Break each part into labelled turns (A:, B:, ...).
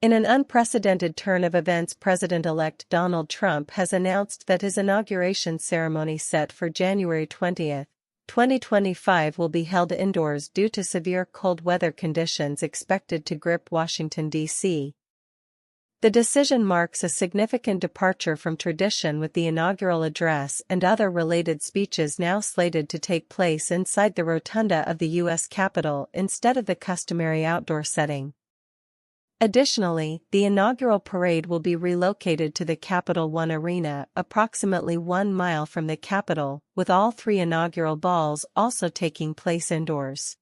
A: In an unprecedented turn of events, President-elect Donald Trump has announced that his inauguration ceremony set for January 20, 2025 will be held indoors due to severe cold weather conditions expected to grip Washington, D.C. The decision marks a significant departure from tradition, with the inaugural address and other related speeches now slated to take place inside the rotunda of the U.S. Capitol instead of the customary outdoor setting. Additionally, the inaugural parade will be relocated to the Capital One Arena, approximately 1 mile from the Capitol, with all 3 inaugural balls also taking place indoors.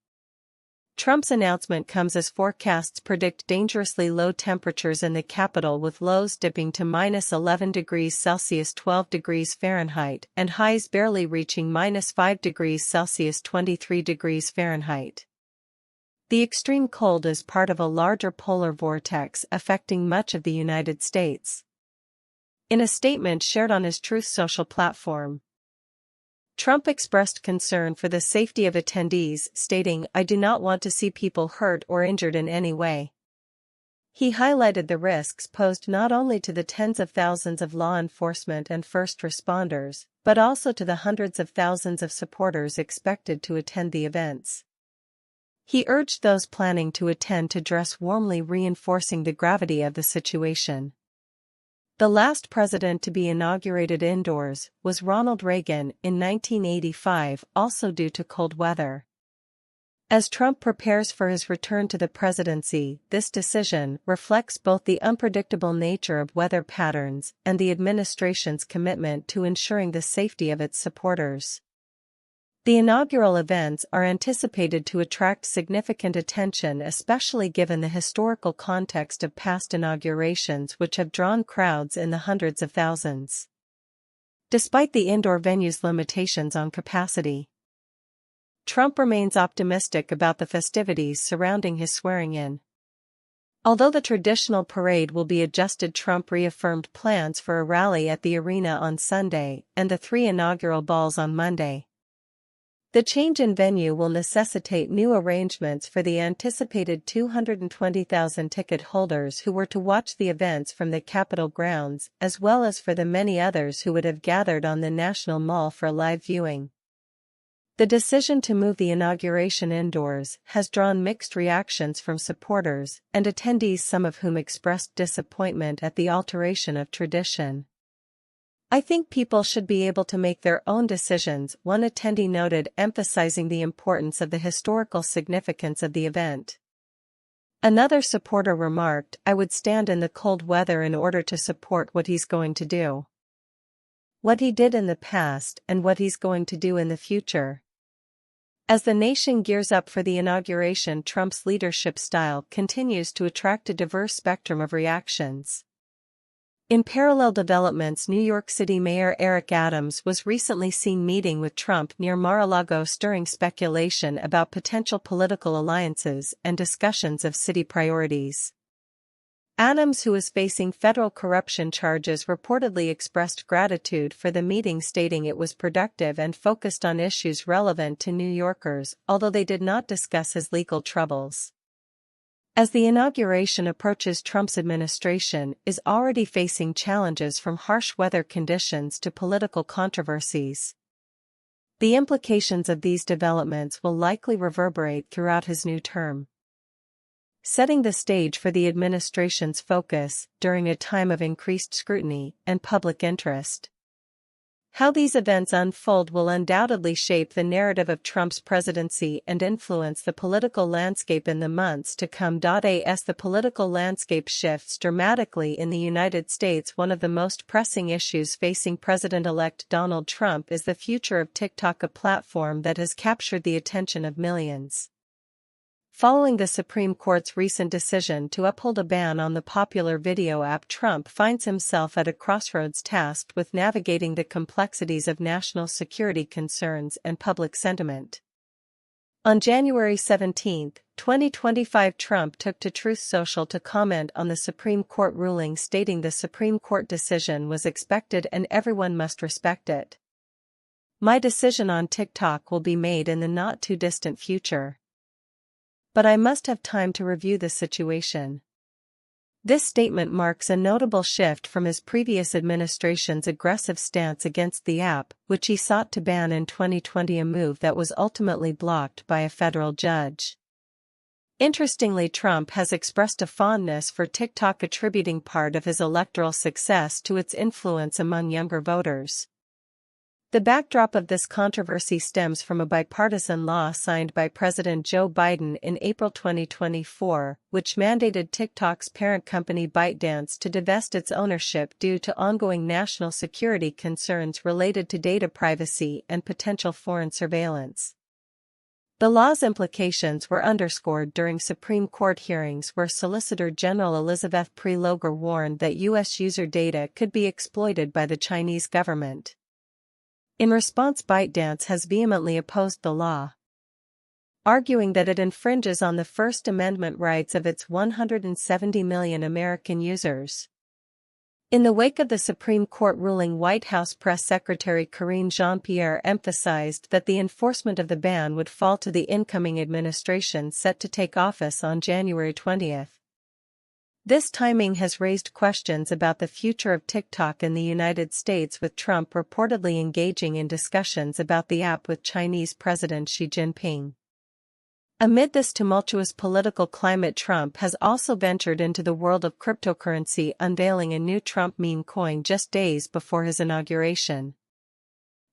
A: Trump's announcement comes as forecasts predict dangerously low temperatures in the Capitol, with lows dipping to -11 degrees Celsius (12 degrees Fahrenheit) and highs barely reaching -5 degrees Celsius (23 degrees Fahrenheit). The extreme cold is part of a larger polar vortex affecting much of the United States. In a statement shared on his Truth Social platform, Trump expressed concern for the safety of attendees, stating, "I do not want to see people hurt or injured in any way." He highlighted the risks posed not only to the tens of thousands of law enforcement and first responders, but also to the hundreds of thousands of supporters expected to attend the events. He urged those planning to attend to dress warmly, reinforcing the gravity of the situation. The last president to be inaugurated indoors was Ronald Reagan in 1985, also due to cold weather. As Trump prepares for his return to the presidency, this decision reflects both the unpredictable nature of weather patterns and the administration's commitment to ensuring the safety of its supporters. The inaugural events are anticipated to attract significant attention, especially given the historical context of past inaugurations, which have drawn crowds in the hundreds of thousands. Despite the indoor venue's limitations on capacity, Trump remains optimistic about the festivities surrounding his swearing-in. Although the traditional parade will be adjusted, Trump reaffirmed plans for a rally at the arena on Sunday and the 3 inaugural balls on Monday. The change in venue will necessitate new arrangements for the anticipated 220,000 ticket holders who were to watch the events from the Capitol grounds, as well as for the many others who would have gathered on the National Mall for live viewing. The decision to move the inauguration indoors has drawn mixed reactions from supporters and attendees, some of whom expressed disappointment at the alteration of tradition. "I think people should be able to make their own decisions," one attendee noted, emphasizing the importance of the historical significance of the event. Another supporter remarked, "I would stand in the cold weather in order to support what he's going to do. What he did in the past and what he's going to do in the future." As the nation gears up for the inauguration, Trump's leadership style continues to attract a diverse spectrum of reactions. In parallel developments, New York City Mayor Eric Adams was recently seen meeting with Trump near Mar-a-Lago, stirring speculation about potential political alliances and discussions of city priorities. Adams, who is facing federal corruption charges, reportedly expressed gratitude for the meeting, stating it was productive and focused on issues relevant to New Yorkers, although they did not discuss his legal troubles. As the inauguration approaches, Trump's administration is already facing challenges from harsh weather conditions to political controversies. The implications of these developments will likely reverberate throughout his new term, setting the stage for the administration's focus during a time of increased scrutiny and public interest. How these events unfold will undoubtedly shape the narrative of Trump's presidency and influence the political landscape in the months to come. As the political landscape shifts dramatically in the United States, one of the most pressing issues facing President-elect Donald Trump is the future of TikTok, a platform that has captured the attention of millions. Following the Supreme Court's recent decision to uphold a ban on the popular video app, Trump finds himself at a crossroads, tasked with navigating the complexities of national security concerns and public sentiment. On January 17, 2025, Trump took to Truth Social to comment on the Supreme Court ruling, stating the Supreme Court decision was expected and everyone must respect it. "My decision on TikTok will be made in the not-too-distant future. But I must have time to review the situation. This statement marks a notable shift from his previous administration's aggressive stance against the app, which he sought to ban in 2020, a move that was ultimately blocked by a federal judge. Interestingly, Trump has expressed a fondness for TikTok, attributing part of his electoral success to its influence among younger voters. The backdrop of this controversy stems from a bipartisan law signed by President Joe Biden in April 2024, which mandated TikTok's parent company ByteDance to divest its ownership due to ongoing national security concerns related to data privacy and potential foreign surveillance. The law's implications were underscored during Supreme Court hearings, where Solicitor General Elizabeth Prelogar warned that U.S. user data could be exploited by the Chinese government. In response, ByteDance has vehemently opposed the law, arguing that it infringes on the First Amendment rights of its 170 million American users. In the wake of the Supreme Court ruling, White House Press Secretary Karine Jean-Pierre emphasized that the enforcement of the ban would fall to the incoming administration set to take office on January 20. This timing has raised questions about the future of TikTok in the United States, with Trump reportedly engaging in discussions about the app with Chinese President Xi Jinping. Amid this tumultuous political climate, Trump has also ventured into the world of cryptocurrency, unveiling a new Trump meme coin just days before his inauguration.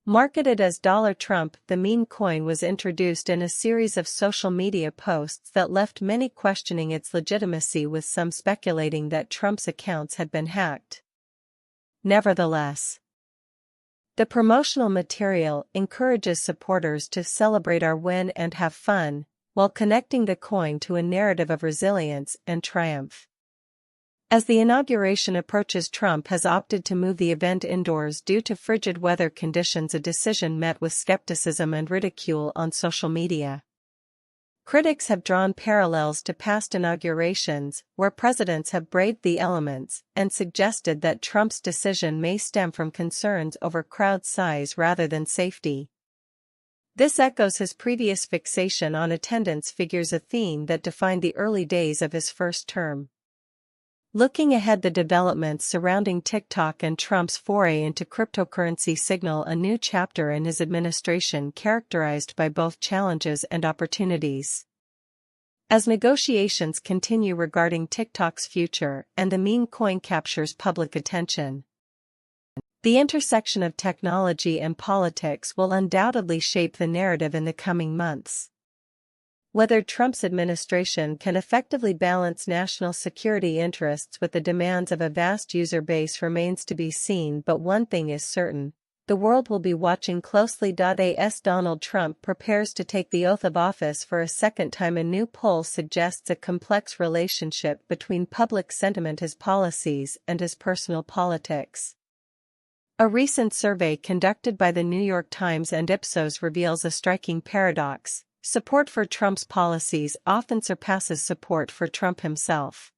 A: Marketed as $Trump, the meme coin was introduced in a series of social media posts that left many questioning its legitimacy, with some speculating that Trump's accounts had been hacked. Nevertheless, the promotional material encourages supporters to celebrate our win and have fun, while connecting the coin to a narrative of resilience and triumph. As the inauguration approaches, Trump has opted to move the event indoors due to frigid weather conditions, a decision met with skepticism and ridicule on social media. Critics have drawn parallels to past inaugurations, where presidents have braved the elements, and suggested that Trump's decision may stem from concerns over crowd size rather than safety. This echoes his previous fixation on attendance figures, a theme that defined the early days of his first term. Looking ahead, the developments surrounding TikTok and Trump's foray into cryptocurrency signal a new chapter in his administration, characterized by both challenges and opportunities. As negotiations continue regarding TikTok's future and the meme coin captures public attention, the intersection of technology and politics will undoubtedly shape the narrative in the coming months. Whether Trump's administration can effectively balance national security interests with the demands of a vast user base remains to be seen, but one thing is certain: the world will be watching closely. As Donald Trump prepares to take the oath of office for a second time, a new poll suggests a complex relationship between public sentiment, his policies, and his personal politics. A recent survey conducted by the New York Times and Ipsos reveals a striking paradox: support for Trump's policies often surpasses support for Trump himself.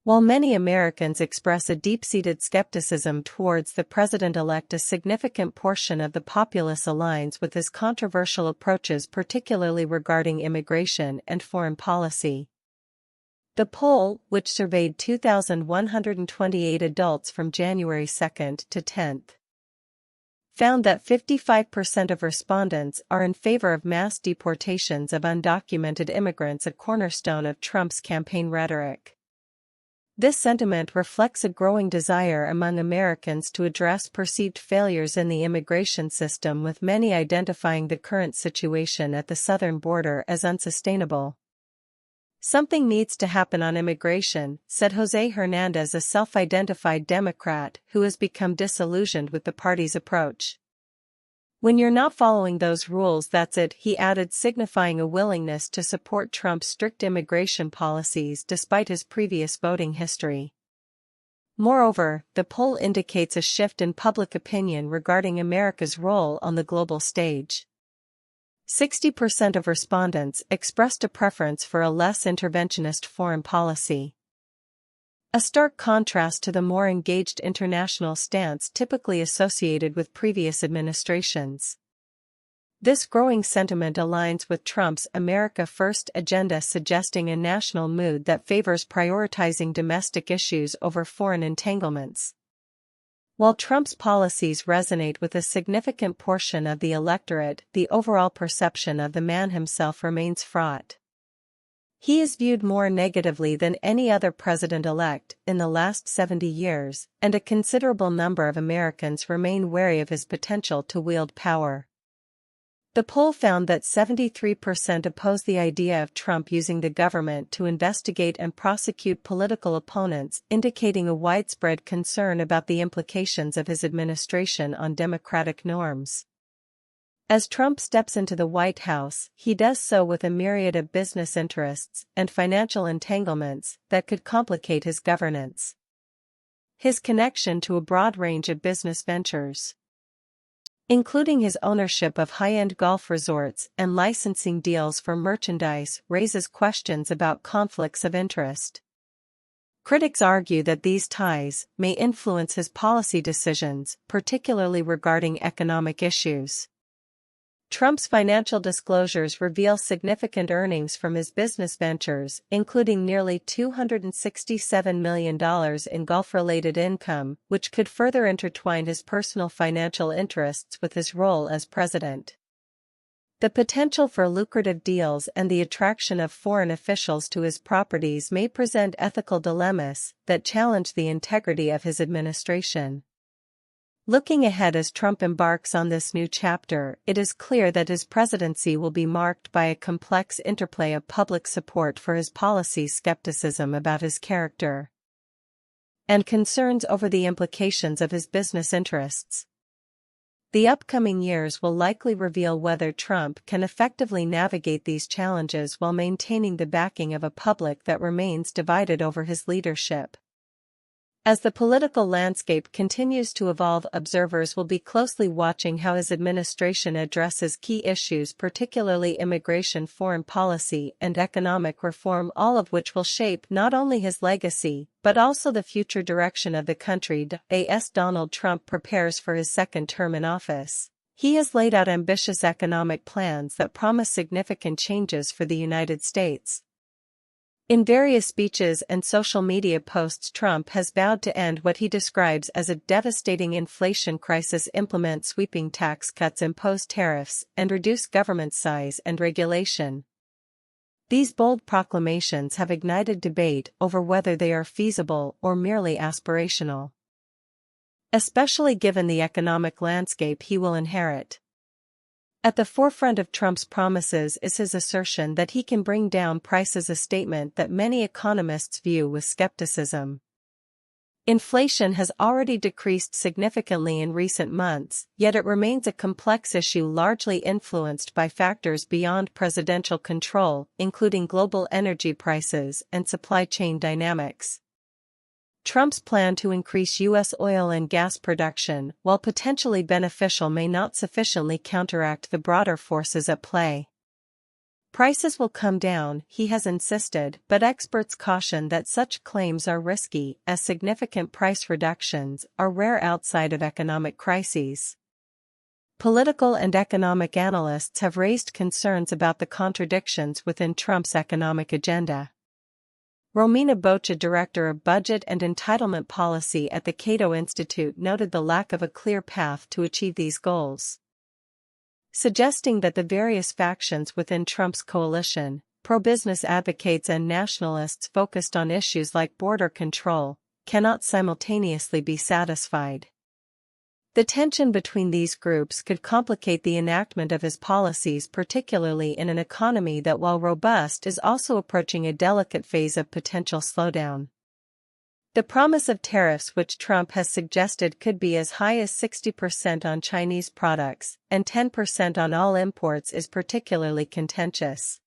A: While many Americans express a deep-seated skepticism towards the president-elect, a significant portion of the populace aligns with his controversial approaches, particularly regarding immigration and foreign policy. The poll, which surveyed 2,128 adults from January 2 to 10, found that 55% of respondents are in favor of mass deportations of undocumented immigrants, a cornerstone of Trump's campaign rhetoric. This sentiment reflects a growing desire among Americans to address perceived failures in the immigration system, with many identifying the current situation at the southern border as unsustainable. "Something needs to happen on immigration," said Jose Hernandez, a self-identified Democrat who has become disillusioned with the party's approach. "When you're not following those rules, that's it," he added, signifying a willingness to support Trump's strict immigration policies despite his previous voting history. Moreover, the poll indicates a shift in public opinion regarding America's role on the global stage. 60% of respondents expressed a preference for a less interventionist foreign policy, a stark contrast to the more engaged international stance typically associated with previous administrations. This growing sentiment aligns with Trump's America First agenda, suggesting a national mood that favors prioritizing domestic issues over foreign entanglements. While Trump's policies resonate with a significant portion of the electorate, the overall perception of the man himself remains fraught. He is viewed more negatively than any other president-elect in the last 70 years, and a considerable number of Americans remain wary of his potential to wield power. The poll found that 73% oppose the idea of Trump using the government to investigate and prosecute political opponents, indicating a widespread concern about the implications of his administration on democratic norms. As Trump steps into the White House, he does so with a myriad of business interests and financial entanglements that could complicate his governance. His connection to a broad range of business ventures, including his ownership of high-end golf resorts and licensing deals for merchandise, raises questions about conflicts of interest. Critics argue that these ties may influence his policy decisions, particularly regarding economic issues. Trump's financial disclosures reveal significant earnings from his business ventures, including nearly $267 million in golf-related income, which could further intertwine his personal financial interests with his role as president. The potential for lucrative deals and the attraction of foreign officials to his properties may present ethical dilemmas that challenge the integrity of his administration. Looking ahead as Trump embarks on this new chapter, it is clear that his presidency will be marked by a complex interplay of public support for his policies, skepticism about his character, and concerns over the implications of his business interests. The upcoming years will likely reveal whether Trump can effectively navigate these challenges while maintaining the backing of a public that remains divided over his leadership. As the political landscape continues to evolve, observers will be closely watching how his administration addresses key issues, particularly immigration, foreign policy, and economic reform, all of which will shape not only his legacy, but also the future direction of the country. As Donald Trump prepares for his second term in office, he has laid out ambitious economic plans that promise significant changes for the United States. In various speeches and social media posts, Trump has vowed to end what he describes as a devastating inflation crisis, implement sweeping tax cuts, impose tariffs, and reduce government size and regulation. These bold proclamations have ignited debate over whether they are feasible or merely aspirational, especially given the economic landscape he will inherit. At the forefront of Trump's promises is his assertion that he can bring down prices, a statement that many economists view with skepticism. Inflation has already decreased significantly in recent months, yet it remains a complex issue largely influenced by factors beyond presidential control, including global energy prices and supply chain dynamics. Trump's plan to increase U.S. oil and gas production, while potentially beneficial, may not sufficiently counteract the broader forces at play. Prices will come down, he has insisted, but experts caution that such claims are risky, as significant price reductions are rare outside of economic crises. Political and economic analysts have raised concerns about the contradictions within Trump's economic agenda. Romina Bocha, director of Budget and Entitlement Policy at the Cato Institute, noted the lack of a clear path to achieve these goals, suggesting that the various factions within Trump's coalition, pro-business advocates and nationalists focused on issues like border control, cannot simultaneously be satisfied. The tension between these groups could complicate the enactment of his policies, particularly in an economy that, while robust, is also approaching a delicate phase of potential slowdown. The promise of tariffs, which Trump has suggested could be as high as 60% on Chinese products and 10% on all imports, is particularly contentious.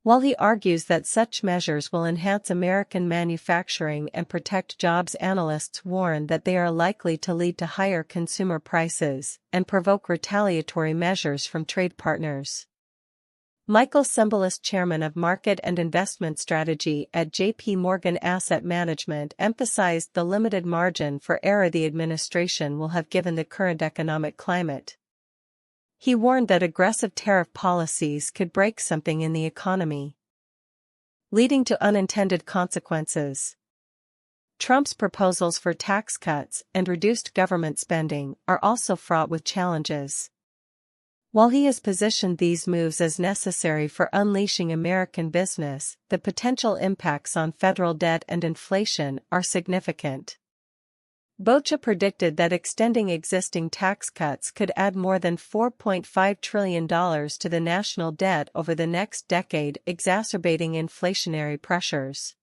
A: While he argues that such measures will enhance American manufacturing and protect jobs, analysts warn that they are likely to lead to higher consumer prices and provoke retaliatory measures from trade partners. Michael Cembalest, chairman of Market and Investment Strategy at J.P. Morgan Asset Management, emphasized the limited margin for error the administration will have given the current economic climate. He warned that aggressive tariff policies could break something in the economy, leading to unintended consequences. Trump's proposals for tax cuts and reduced government spending are also fraught with challenges. While he has positioned these moves as necessary for unleashing American business, the potential impacts on federal debt and inflation are significant. Bocha predicted that extending existing tax cuts could add more than $4.5 trillion to the national debt over the next decade, exacerbating inflationary pressures.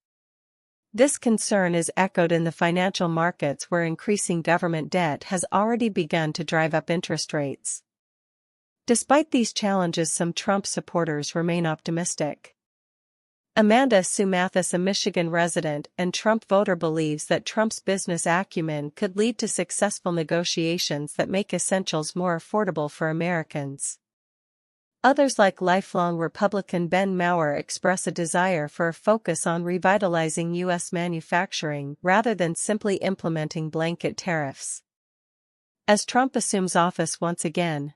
A: This concern is echoed in the financial markets, where increasing government debt has already begun to drive up interest rates. Despite these challenges, some Trump supporters remain optimistic. Amanda Sue Mathis, a Michigan resident and Trump voter, believes that Trump's business acumen could lead to successful negotiations that make essentials more affordable for Americans. Others, like lifelong Republican Ben Maurer, express a desire for a focus on revitalizing U.S. manufacturing rather than simply implementing blanket tariffs. As Trump assumes office once again,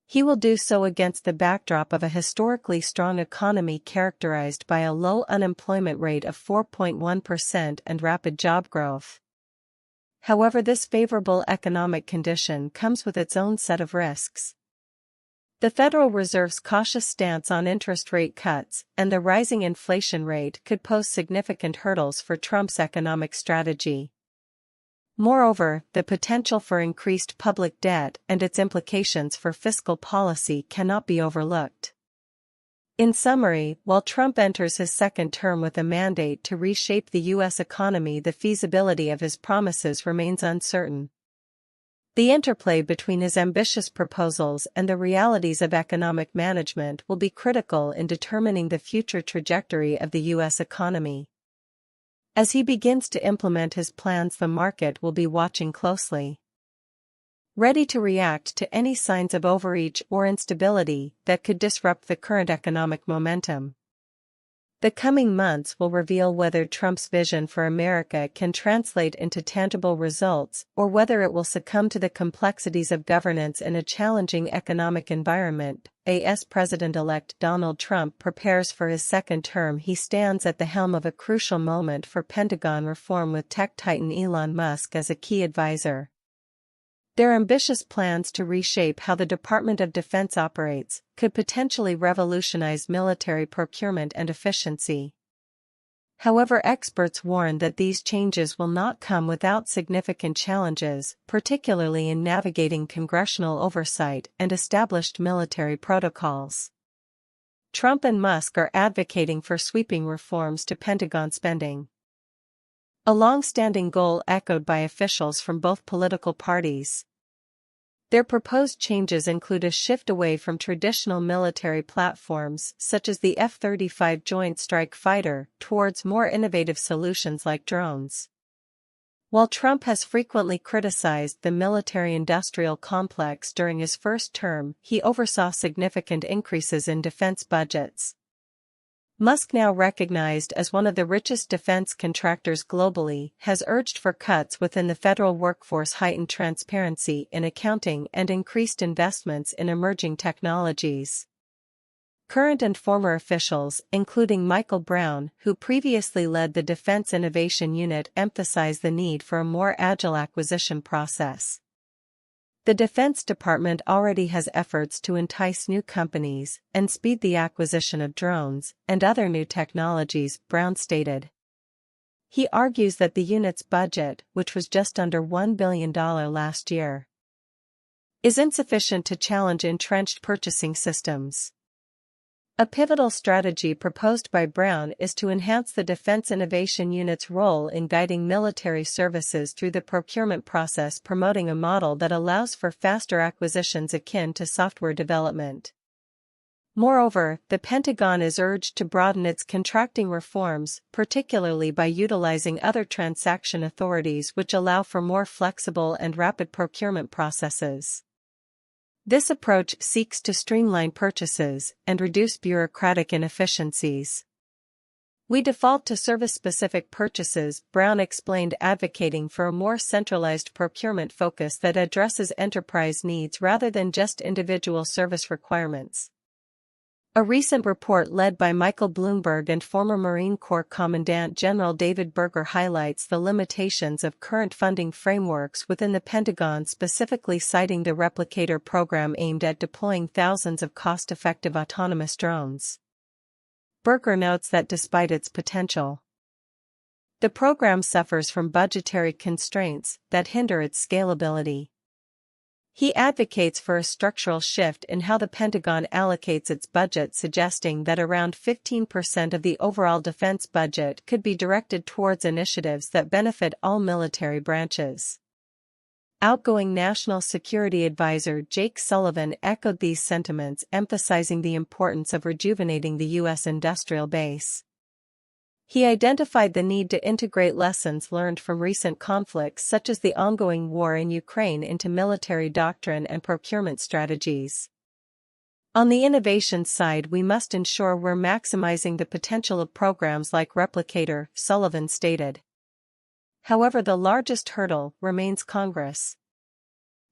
A: he will do so against the backdrop of a historically strong economy characterized by a low unemployment rate of 4.1% and rapid job growth. However, this favorable economic condition comes with its own set of risks. The Federal Reserve's cautious stance on interest rate cuts and the rising inflation rate could pose significant hurdles for Trump's economic strategy. Moreover, the potential for increased public debt and its implications for fiscal policy cannot be overlooked. In summary, while Trump enters his second term with a mandate to reshape the U.S. economy, the feasibility of his promises remains uncertain. The interplay between his ambitious proposals and the realities of economic management will be critical in determining the future trajectory of the U.S. economy. As he begins to implement his plans, the market will be watching closely, ready to react to any signs of overreach or instability that could disrupt the current economic momentum. The coming months will reveal whether Trump's vision for America can translate into tangible results, or whether it will succumb to the complexities of governance in a challenging economic environment. As President-elect Donald Trump prepares for his second term, he stands at the helm of a crucial moment for Pentagon reform, with tech titan Elon Musk as a key advisor. Their ambitious plans to reshape how the Department of Defense operates could potentially revolutionize military procurement and efficiency. However, experts warn that these changes will not come without significant challenges, particularly in navigating congressional oversight and established military protocols. Trump and Musk are advocating for sweeping reforms to Pentagon spending, a long-standing goal echoed by officials from both political parties. Their proposed changes include a shift away from traditional military platforms such as the F-35 Joint Strike Fighter towards more innovative solutions like drones. While Trump has frequently criticized the military-industrial complex during his first term, he oversaw significant increases in defense budgets. Musk, now recognized as one of the richest defense contractors globally, has urged for cuts within the federal workforce, heightened transparency in accounting, and increased investments in emerging technologies. Current and former officials, including Michael Brown, who previously led the Defense Innovation Unit, emphasize the need for a more agile acquisition process. The Defense Department already has efforts to entice new companies and speed the acquisition of drones and other new technologies, Brown stated. He argues that the unit's budget, which was just under $1 billion last year, is insufficient to challenge entrenched purchasing systems. A pivotal strategy proposed by Brown is to enhance the Defense Innovation Unit's role in guiding military services through the procurement process, promoting a model that allows for faster acquisitions akin to software development. Moreover, the Pentagon is urged to broaden its contracting reforms, particularly by utilizing other transaction authorities which allow for more flexible and rapid procurement processes. This approach seeks to streamline purchases and reduce bureaucratic inefficiencies. We default to service-specific purchases, Brown explained, advocating for a more centralized procurement focus that addresses enterprise needs rather than just individual service requirements. A recent report led by Michael Bloomberg and former Marine Corps Commandant General David Berger highlights the limitations of current funding frameworks within the Pentagon, specifically citing the Replicator program aimed at deploying thousands of cost-effective autonomous drones. Berger notes that despite its potential, the program suffers from budgetary constraints that hinder its scalability. He advocates for a structural shift in how the Pentagon allocates its budget, suggesting that around 15% of the overall defense budget could be directed towards initiatives that benefit all military branches. Outgoing National Security Advisor Jake Sullivan echoed these sentiments, emphasizing the importance of rejuvenating the U.S. industrial base. He identified the need to integrate lessons learned from recent conflicts such as the ongoing war in Ukraine into military doctrine and procurement strategies. On the innovation side, we must ensure we're maximizing the potential of programs like Replicator, Sullivan stated. However, the largest hurdle remains Congress.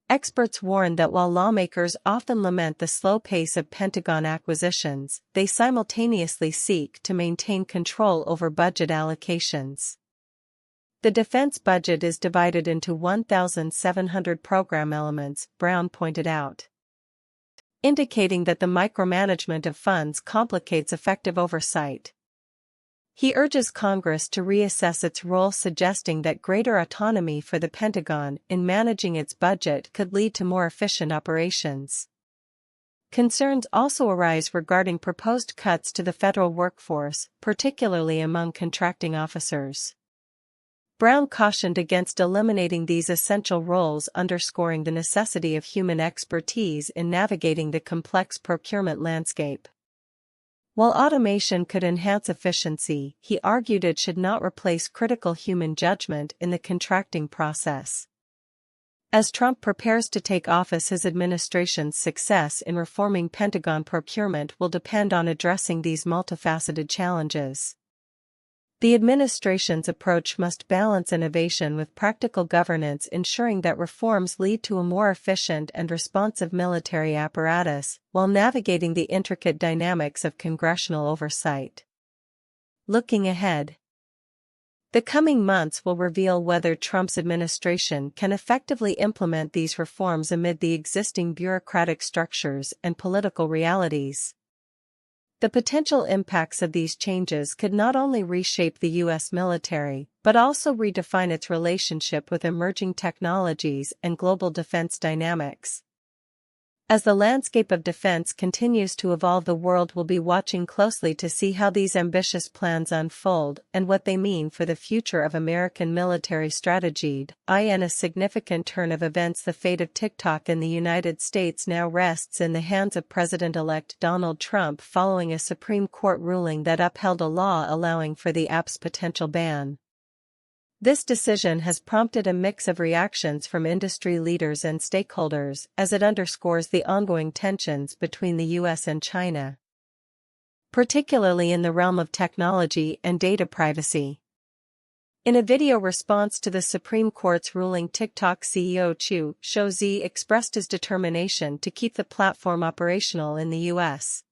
A: Experts warn that while lawmakers often lament the slow pace of Pentagon acquisitions, they simultaneously seek to maintain control over budget allocations. The defense budget is divided into 1,700 program elements, Brown pointed out, indicating that the micromanagement of funds complicates effective oversight. He urges Congress to reassess its role, suggesting that greater autonomy for the Pentagon in managing its budget could lead to more efficient operations. Concerns also arise regarding proposed cuts to the federal workforce, particularly among contracting officers. Brown cautioned against eliminating these essential roles, underscoring the necessity of human expertise in navigating the complex procurement landscape. While automation could enhance efficiency, he argued it should not replace critical human judgment in the contracting process. As Trump prepares to take office, his administration's success in reforming Pentagon procurement will depend on addressing these multifaceted challenges. The administration's approach must balance innovation with practical governance, ensuring that reforms lead to a more efficient and responsive military apparatus, while navigating the intricate dynamics of congressional oversight. Looking ahead, the coming months will reveal whether Trump's administration can effectively implement these reforms amid the existing bureaucratic structures and political realities. The potential impacts of these changes could not only reshape the U.S. military, but also redefine its relationship with emerging technologies and global defense dynamics. As the landscape of defense continues to evolve, the world will be watching closely to see how these ambitious plans unfold and what they mean for the future of American military strategy. In a significant turn of events, the fate of TikTok in the United States now rests in the hands of President-elect Donald Trump following a Supreme Court ruling that upheld a law allowing for the app's potential ban. This decision has prompted a mix of reactions from industry leaders and stakeholders, as it underscores the ongoing tensions between the U.S. and China, particularly in the realm of technology and data privacy. In a video response to the Supreme Court's ruling, TikTok CEO Chu Shouzi expressed his determination to keep the platform operational in the U.S.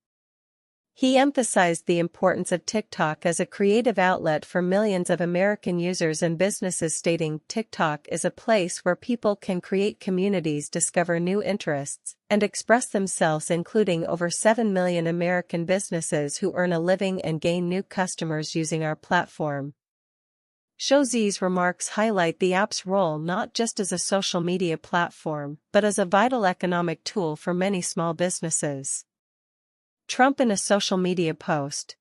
A: He emphasized the importance of TikTok as a creative outlet for millions of American users and businesses, stating, "TikTok is a place where people can create communities, discover new interests, and express themselves, including over 7 million American businesses who earn a living and gain new customers using our platform." Shouzi's remarks highlight the app's role not just as a social media platform, but as a vital economic tool for many small businesses. Trump, in a social media post,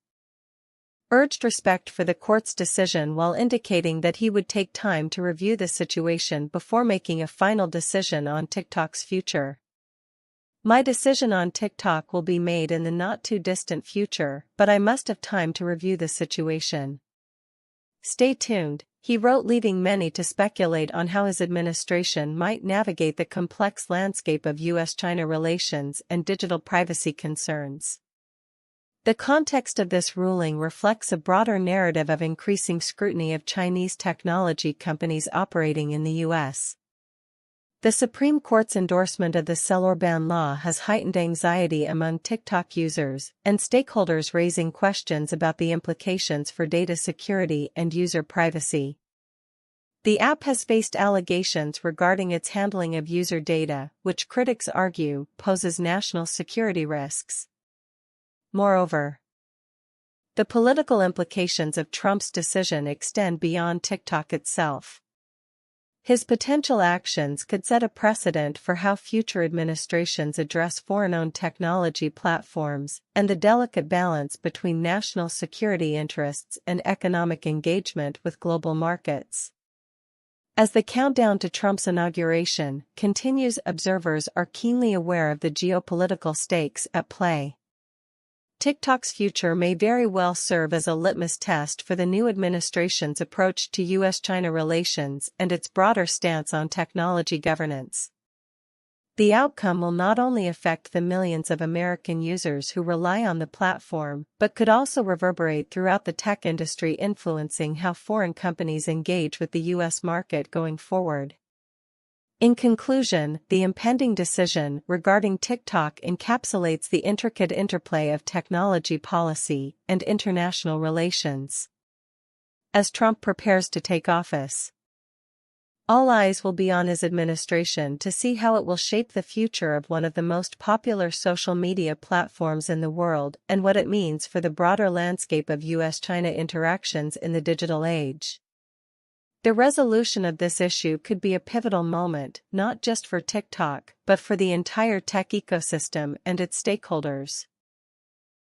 A: urged respect for the court's decision while indicating that he would take time to review the situation before making a final decision on TikTok's future. "My decision on TikTok will be made in the not-too-distant future, but I must have time to review the situation. Stay tuned," he wrote, leaving many to speculate on how his administration might navigate the complex landscape of U.S.-China relations and digital privacy concerns. The context of this ruling reflects a broader narrative of increasing scrutiny of Chinese technology companies operating in the U.S. The Supreme Court's endorsement of the seller ban law has heightened anxiety among TikTok users and stakeholders, raising questions about the implications for data security and user privacy. The app has faced allegations regarding its handling of user data, which critics argue poses national security risks. Moreover, the political implications of Trump's decision extend beyond TikTok itself. His potential actions could set a precedent for how future administrations address foreign-owned technology platforms and the delicate balance between national security interests and economic engagement with global markets. As the countdown to Trump's inauguration continues, observers are keenly aware of the geopolitical stakes at play. TikTok's future may very well serve as a litmus test for the new administration's approach to U.S.-China relations and its broader stance on technology governance. The outcome will not only affect the millions of American users who rely on the platform, but could also reverberate throughout the tech industry, influencing how foreign companies engage with the U.S. market going forward. In conclusion, the impending decision regarding TikTok encapsulates the intricate interplay of technology policy and international relations. As Trump prepares to take office, all eyes will be on his administration to see how it will shape the future of one of the most popular social media platforms in the world and what it means for the broader landscape of U.S.-China interactions in the digital age. The resolution of this issue could be a pivotal moment, not just for TikTok, but for the entire tech ecosystem and its stakeholders.